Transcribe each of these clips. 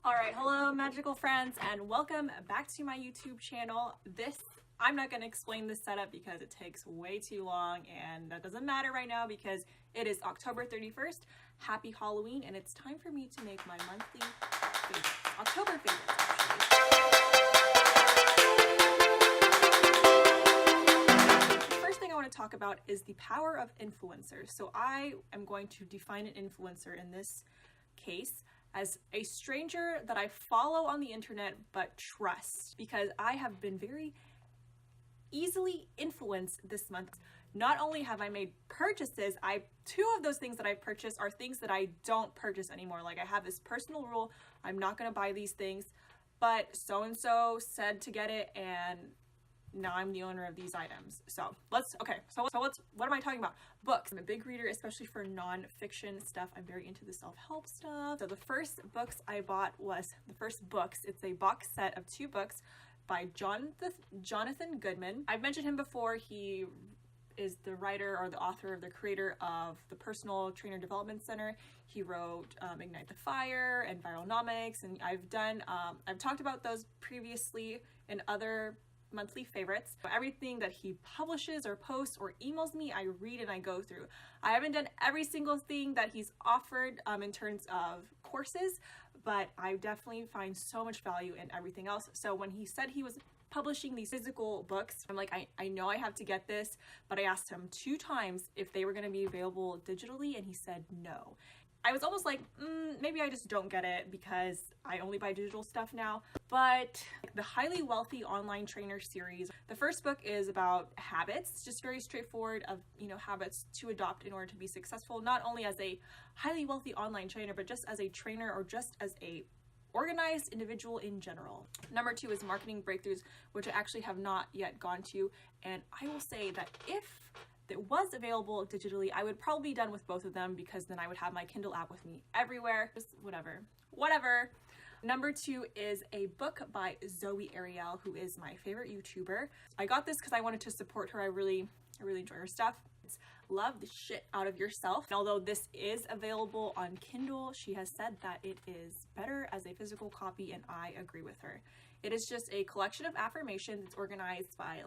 Alright, hello magical friends and welcome back to my YouTube channel. I'm not going to explain this setup because it takes way too long, and that doesn't matter right now because it is October 31st. Happy Halloween, and it's time for me to make my monthly favorites. October favorites, actually. The first thing I want to talk about is the power of influencers. So I am going to define an influencer in this case as a stranger that I follow on the internet but trust, because I have been very easily influenced this month. Not only have I made purchases, two of those things that I purchased are things that I don't purchase anymore. Like, I have this personal rule, I'm not going to buy these things, but so-and-so said to get it, and now I'm the owner of these items. So what am I talking about? Books. I'm a big reader, especially for non-fiction stuff. I'm very into the self-help stuff. So the first books I bought was it's a box set of 2 books by Jonathan Goodman. I've mentioned him before. He is the writer or the author or the creator of the Personal Trainer Development Center. He wrote Ignite the Fire and Viralnomics, and I've talked about those previously in other monthly favorites. Everything that he publishes or posts or emails me, I read and I go through. I haven't done every single thing that he's offered in terms of courses, but I definitely find so much value in everything else. So when he said he was publishing these physical books, I'm like, I know I have to get this, but I asked him 2 times if they were going to be available digitally, and he said no. I was almost like, maybe I just don't get it because I only buy digital stuff now. But the Highly Wealthy Online Trainer series, the first book is about habits, just very straightforward of, habits to adopt in order to be successful, not only as a highly wealthy online trainer, but just as a trainer or just as a organized individual in general. Number 2 is Marketing Breakthroughs, which I actually have not yet gone to. And I will say that if it was available digitally, I would probably be done with both of them, because then I would have my Kindle app with me everywhere. Just whatever. Number 2 is a book by Zoe Ariel, who is my favorite YouTuber. I got this because I wanted to support her. I really enjoy her stuff. It's Love the Shit Out of Yourself. And although this is available on Kindle, she has said that it is better as a physical copy, and I agree with her. It is just a collection of affirmations. It's organized by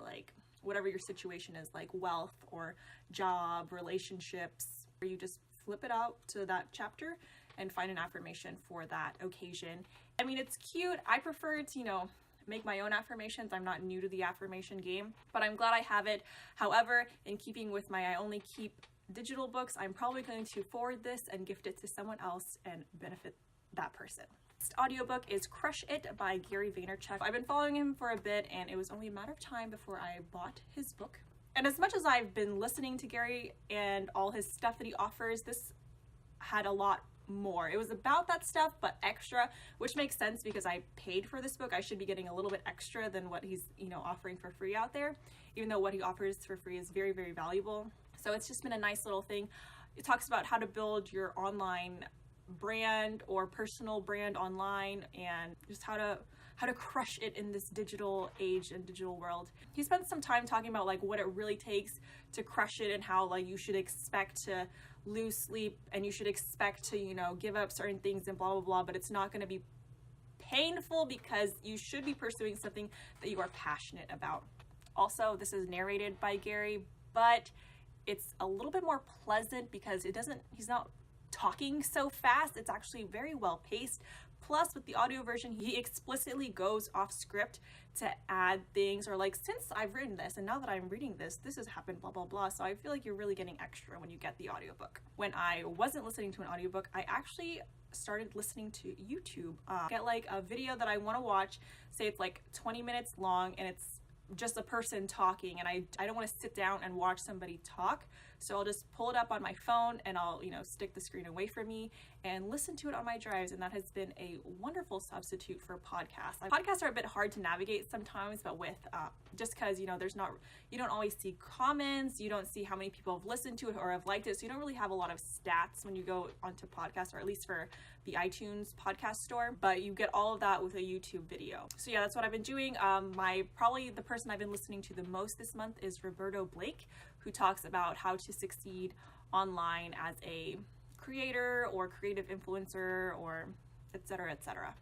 whatever your situation is, like wealth or job, relationships, where you just flip it out to that chapter and find an affirmation for that occasion. I mean, it's cute. I prefer to, make my own affirmations. I'm not new to the affirmation game, but I'm glad I have it. However, in keeping with I only keep digital books, I'm probably going to forward this and gift it to someone else and benefit that person. Next audiobook is Crush It by Gary Vaynerchuk. I've been following him for a bit, and it was only a matter of time before I bought his book. And as much as I've been listening to Gary and all his stuff that he offers, this had a lot more. It was about that stuff, but extra, which makes sense because I paid for this book. I should be getting a little bit extra than what he's, offering for free out there, even though what he offers for free is very, very valuable. So it's just been a nice little thing. It talks about how to build your online brand or personal brand online, and just how to crush it in this digital age and digital world. He spent some time talking about what it really takes to crush it, and how you should expect to lose sleep, and you should expect to give up certain things and blah blah blah, but it's not going to be painful because you should be pursuing something that you are passionate about. Also, this is narrated by Gary, but it's a little bit more pleasant because he's not talking so fast. It's actually very well paced. Plus, with the audio version, he explicitly goes off script to add things, or since I've written this and now that I'm reading this has happened, blah blah blah. So I feel like you're really getting extra when you get the audiobook. When I wasn't listening to an audiobook, I actually started listening to YouTube. Get a video that I want to watch, say it's 20 minutes long, and it's just a person talking, and I don't want to sit down and watch somebody talk. So I'll just pull it up on my phone, and I'll stick the screen away from me and listen to it on my drives, and that has been a wonderful substitute for podcasts. Podcasts are a bit hard to navigate sometimes, but with just because you don't always see comments, you don't see how many people have listened to it or have liked it, so you don't really have a lot of stats when you go onto podcasts, or at least for the iTunes podcast store, but you get all of that with a YouTube video. So yeah, that's what I've been doing. Probably the person I've been listening to the most this month is Roberto Blake, who talks about how to succeed online as a creator or creative influencer, or etc., etc.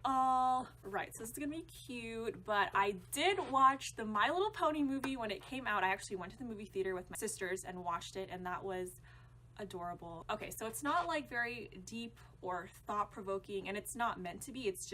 All right, so this is gonna be cute, but I did watch the My Little Pony movie when it came out. I actually went to the movie theater with my sisters and watched it, and that was adorable. Okay, so it's not like very deep or thought-provoking, and it's not meant to be. It's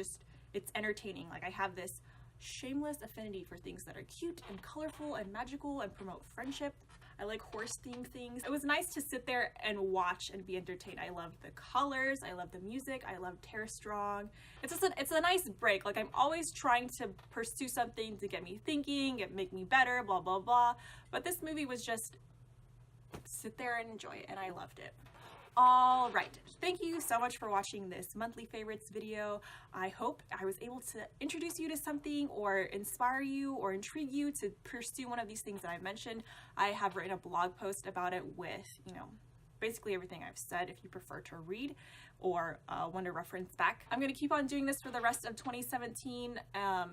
entertaining. Like, I have this shameless affinity for things that are cute and colorful and magical and promote friendship. I like horse-themed things. It was nice to sit there and watch and be entertained. I love the colors, I love the music, I love Tara Strong. It's a nice break. Like, I'm always trying to pursue something to get me thinking, make me better, blah, blah, blah. But this movie was just sit there and enjoy it, and I loved it. All right, thank you so much for watching this monthly favorites video. I hope I was able to introduce you to something or inspire you or intrigue you to pursue one of these things that I've mentioned. I have written a blog post about it with, basically everything I've said if you prefer to read or want to reference back. I'm going to keep on doing this for the rest of 2017.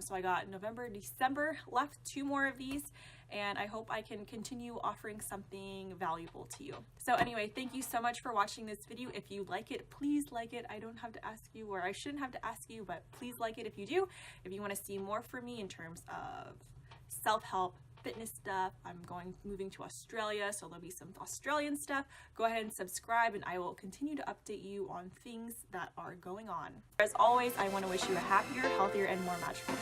So I got November, December left, 2 more of these, and I hope I can continue offering something valuable to you. So anyway, thank you so much for watching this video. If you like it, please like it. I don't have to ask you, or I shouldn't have to ask you, but please like it if you do. If you want to see more from me in terms of self-help, fitness stuff, I'm moving to Australia, so there'll be some Australian stuff. Go ahead and subscribe, and I will continue to update you on things that are going on. As always, I want to wish you a happier, healthier, and more magical day.